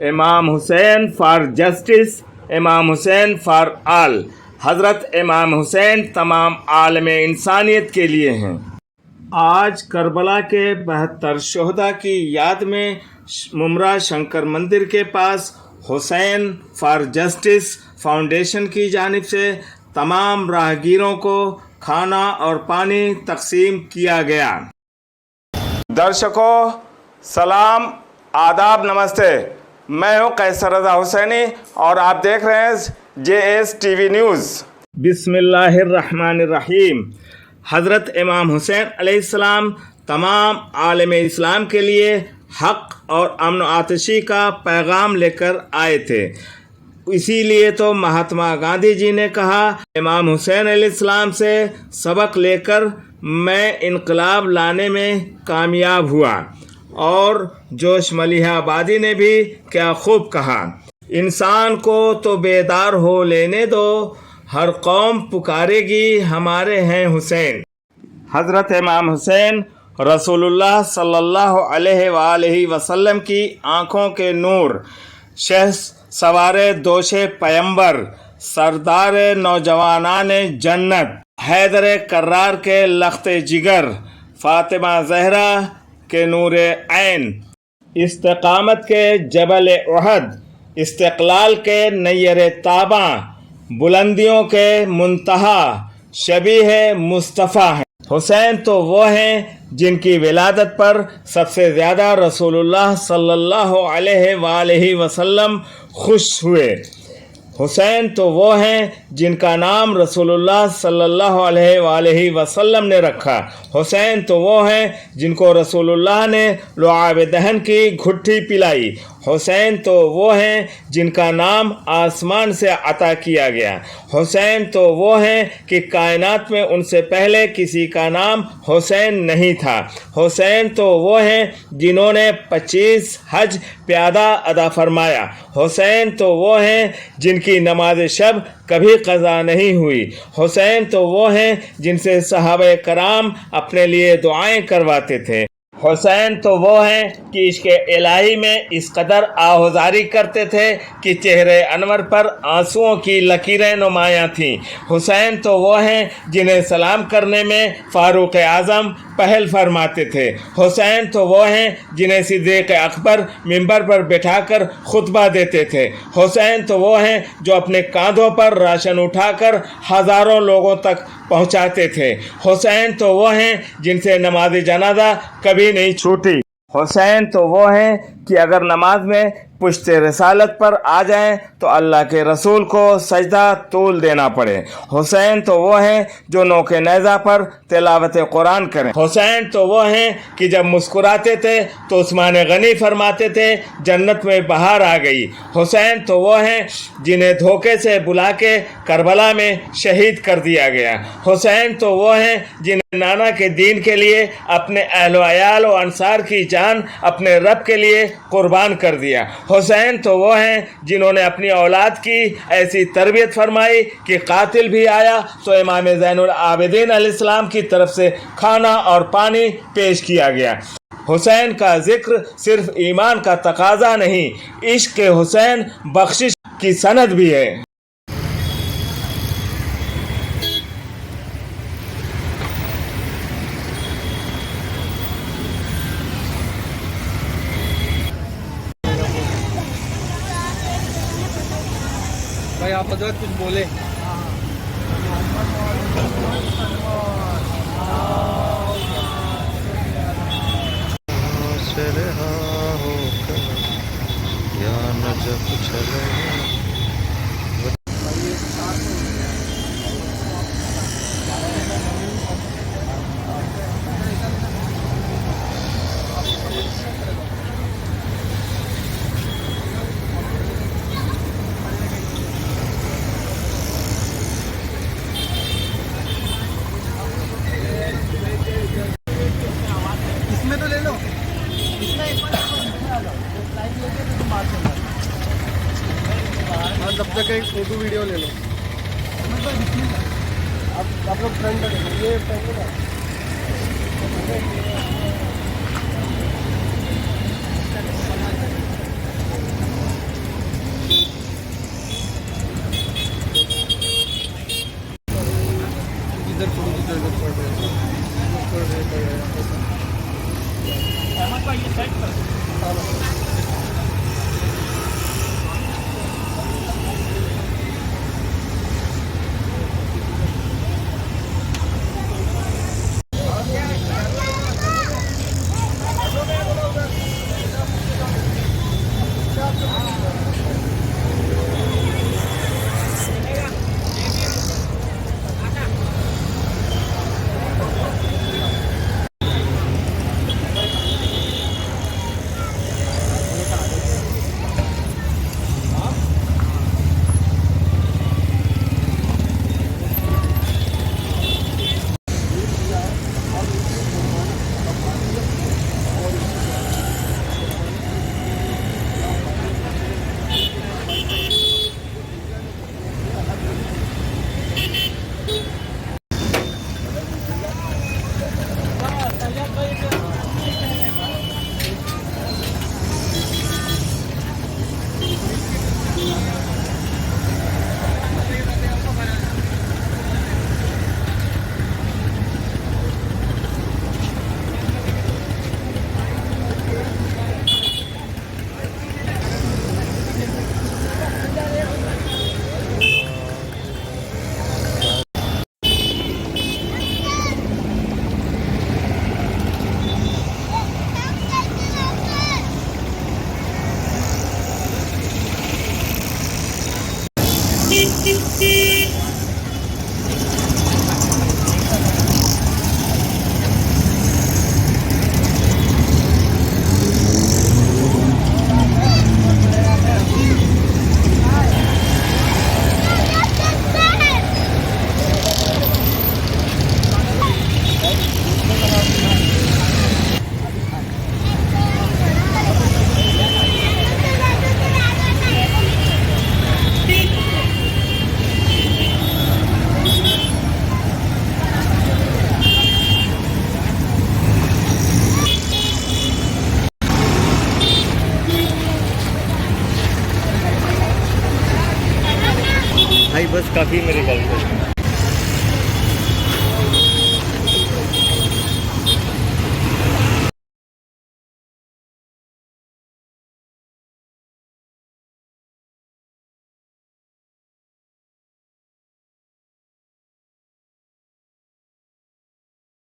इमाम Hussain for justice, इमाम Hussain for all. हज़रत इमाम हुसैन तमाम आलम इंसानियत के लिए हैं। आज करबला के 72 शहदा की याद में मुमरा शंकर मंदिर के पास हुसैन फॉर जस्टिस फाउंडेशन की जानिब से तमाम राहगीरों को खाना और पानी तकसीम किया गया। दर्शकों सलाम, आदाब, नमस्ते। मैं हूं कैसर रज़ा हुसैनी और आप देख रहे हैं JS TV न्यूज़। बिस्मिल्लाहिर्रहमानिर्रहीम। हज़रत इमाम हुसैन अलैहिस्सलाम तमाम आलम इस्लाम के लिए हक़ और अमन आतिशी का पैगाम लेकर आए थे। इसीलिए तो महात्मा गांधी जी ने कहा, इमाम हुसैन अलैहिस्सलाम से सबक लेकर मैं इनकलाब लाने में कामयाब हुआ। और जोश मलिहाबादी ने भी क्या खूब कहा, इंसान को तो बेदार हो लेने दो, हर कौम पुकारेगी हमारे हैं हुसैन। हज़रत इमाम हुसैन रसूलुल्लाह सल्लल्लाहु अलैहि वसल्लम की आँखों के नूर, शह सवारे दोशे पैगंबर, सरदार नौजवानान जन्नत, हैदर कर्रार के लख्ते जिगर, फातिमा ज़हरा के नूर ऐन, इस्तिकामत के जबल उहद, इस्तिक़लाल के नैयर ताबा, बुलंदियों के मुंतहा, शबीह मुस्तफ़ा हैं। हुसैन तो वो हैं जिनकी विलादत पर सबसे ज़्यादा रसूलुल्लाह सल्लल्लाहु अलैहि वसल्लम खुश हुए। हुसैन तो वो हैं जिनका नाम रसूलुल्लाह सल्लल्लाहु अलैहि वसल्लम ने रखा। हुसैन तो वो हैं जिनको रसूलुल्लाह ने लुआब दहन की घुट्टी पिलाई। हुसैन तो वो हैं जिनका नाम आसमान से अता किया गया। हुसैन तो वो हैं कि कायनात में उनसे पहले किसी का नाम हुसैन नहीं था। हुसैन तो वो हैं जिन्होंने 25 हज प्यादा अदा फरमाया। हुसैन तो वो हैं जिनकी नमाज शब कभी क़ज़ा नहीं हुई। हुसैन तो वो हैं जिनसे सहाबे कराम अपने लिए दुआएं करवाते थे। हुसैन तो वो हैं कि इश्क़ इलाही में इस कदर आहुजारी करते थे कि चेहरे अनवर पर आंसुओं की लकीरें नुमायाँ थीं। हुसैन तो वो हैं जिन्हें सलाम करने में फ़ारूक़ आज़म पहल फरमाते थे। हुसैन तो वो हैं जिन्हें सिद्दीक़ अकबर मिंबर पर बिठाकर खुतबा देते थे। हुसैन तो वो हैं जो अपने कांधों पर राशन उठाकर हज़ारों लोगों तक पहुंचाते थे। हुसैन तो वो हैं जिनसे नमाज जनाजा कभी नहीं छूटी। हुसैन तो वो हैं कि अगर नमाज में पुश्ते रसालत पर आ जाएं तो अल्लाह के रसूल को सजदा तूल देना पड़े। हुसैन तो वो हैं जो नोके नेज़ा पर तिलावत कुरान करें। हुसैन तो वो हैं कि जब मुस्कुराते थे तो उस्मान गनी फरमाते थे जन्नत में बहार आ गई। हुसैन तो वो हैं जिन्हें धोखे से बुला के करबला में शहीद कर दिया गया। हुसैन तो वो हैं जिन्हें नाना के दीन के लिए अपने अहलो अयाल और अंसार की जान अपने रब के लिए कुर्बान कर दिया। हुसैन तो वो हैं जिन्होंने अपनी औलाद की ऐसी तरबियत फरमाई कि कातिल भी आया तो इमाम ज़ैनुल आबिदीन अलैहिस्सलाम की तरफ से खाना और पानी पेश किया गया। हुसैन का जिक्र सिर्फ ईमान का तकाजा नहीं, इश्क़ हुसैन बख्शिश की सनद भी है। भाई आप हजरत कुछ बोले। इसमें तो ले लो, तब तक एक फोटो वीडियो ले लो। आप लोग फ्रंट ये काफ़ी मेरे ख्याल से।